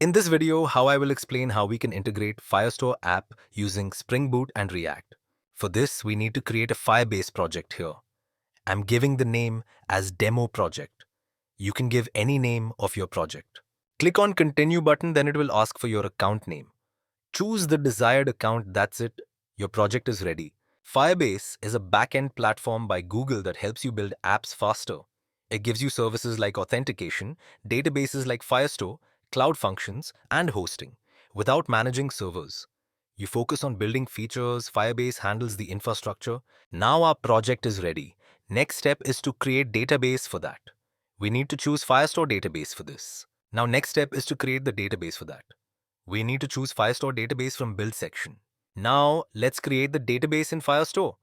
In this video, how I will explain how we can integrate Firestore app using Spring Boot and React. For this, we need to create a Firebase project here. I'm giving the name as demo project. You can give any name of your project. Click on continue button, then it will ask for your account name. Choose the desired account, that's it. Your project is ready. Firebase is a backend platform by Google that helps you build apps faster. It gives you services like authentication, databases like Firestore, cloud functions, and hosting, without managing servers. You focus on building features, Firebase handles the infrastructure. Now our project is ready. Next step is to create database for that. We need to choose Firestore database for this. Now next step is to create the database for that. We need to choose Firestore database from build section. Now let's create the database in Firestore.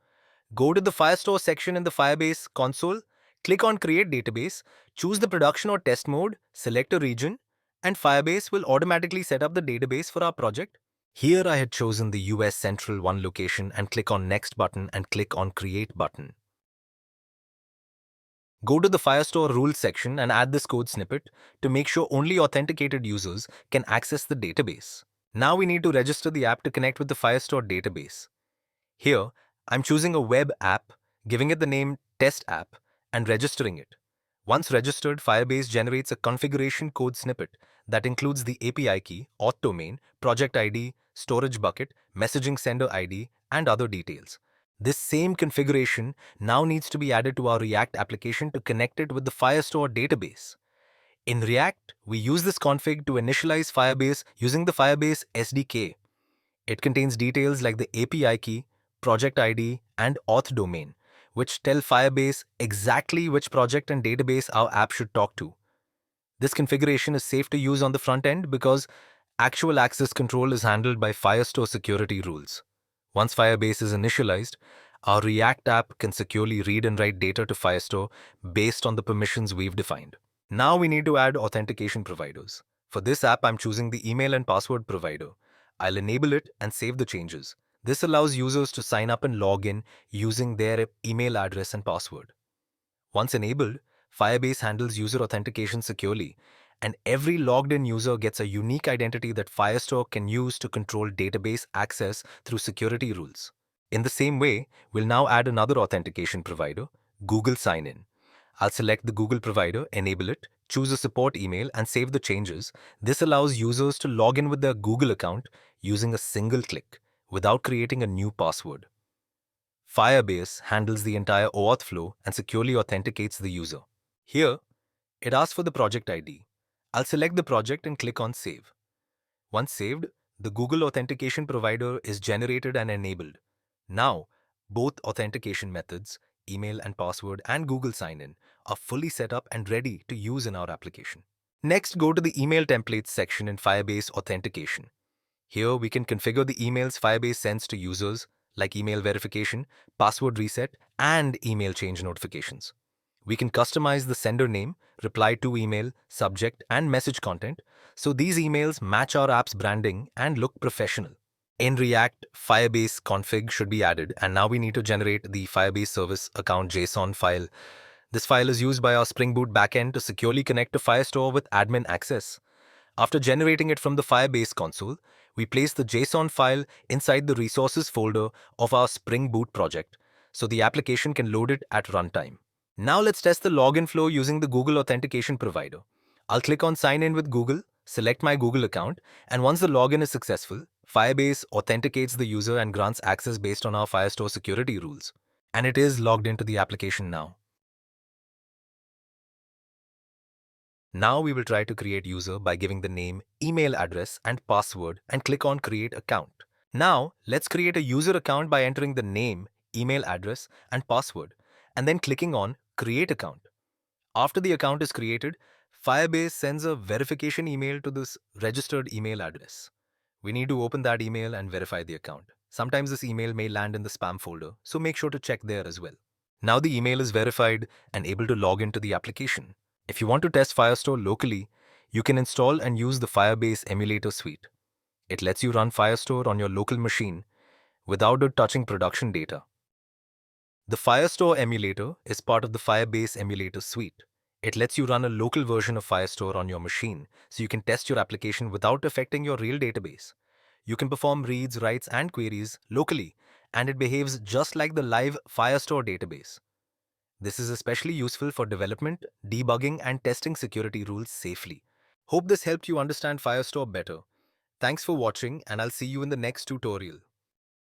Go to the Firestore section in the Firebase console, click on create database, choose the production or test mode, select a region, and Firebase will automatically set up the database for our project. Here I had chosen the US Central 1 location and click on next button and click on create button. Go to the Firestore rules section and add this code snippet to make sure only authenticated users can access the database. Now we need to register the app to connect with the Firestore database. Here, I'm choosing a web app, giving it the name test app, and registering it. Once registered, Firebase generates a configuration code snippet that includes the API key, auth domain, project ID, storage bucket, messaging sender ID, and other details. This same configuration now needs to be added to our React application to connect it with the Firestore database. In React, we use this config to initialize Firebase using the Firebase SDK. It contains details like the API key, project ID, and auth domain, which tell Firebase exactly which project and database our app should talk to. This configuration is safe to use on the front end because actual access control is handled by Firestore security rules. Once Firebase is initialized, our React app can securely read and write data to Firestore based on the permissions we've defined. Now we need to add authentication providers. For this app, I'm choosing the email and password provider. I'll enable it and save the changes. This allows users to sign up and log in using their email address and password. Once enabled, Firebase handles user authentication securely, and every logged-in user gets a unique identity that Firestore can use to control database access through security rules. In the same way, we'll now add another authentication provider, Google Sign-In. I'll select the Google provider, enable it, choose a support email, and save the changes. This allows users to log in with their Google account using a single click, without creating a new password. Firebase handles the entire OAuth flow and securely authenticates the user. Here, it asks for the project ID. I'll select the project and click on Save. Once saved, the Google authentication provider is generated and enabled. Now, both authentication methods, email and password, and Google Sign-In, are fully set up and ready to use in our application. Next, go to the Email Templates section in Firebase Authentication. Here, we can configure the emails Firebase sends to users, like email verification, password reset, and email change notifications. We can customize the sender name, reply to email, subject, and message content, so these emails match our app's branding and look professional. In React, Firebase config should be added, and now we need to generate the Firebase service account JSON file. This file is used by our Spring Boot backend to securely connect to Firestore with admin access. After generating it from the Firebase console, we place the JSON file inside the resources folder of our Spring Boot project, so the application can load it at runtime. Now let's test the login flow using the Google authentication provider. I'll click on Sign In with Google, select my Google account, and once the login is successful, Firebase authenticates the user and grants access based on our Firestore security rules. And it is logged into the application now. Now we will try to create user by giving the name, email address, and password and click on Create Account. Now let's create a user account by entering the name, email address, and password, and then clicking on Create Account. After the account is created, Firebase sends a verification email to this registered email address. We need to open that email and verify the account. Sometimes this email may land in the spam folder, so make sure to check there as well. Now the email is verified and able to log into the application. If you want to test Firestore locally, you can install and use the Firebase emulator suite. It lets you run Firestore on your local machine without it touching production data. The Firestore emulator is part of the Firebase emulator suite. It lets you run a local version of Firestore on your machine, so you can test your application without affecting your real database. You can perform reads, writes, and queries locally, and it behaves just like the live Firestore database. This is especially useful for development, debugging, and testing security rules safely. Hope this helped you understand Firestore better. Thanks for watching, and I'll see you in the next tutorial.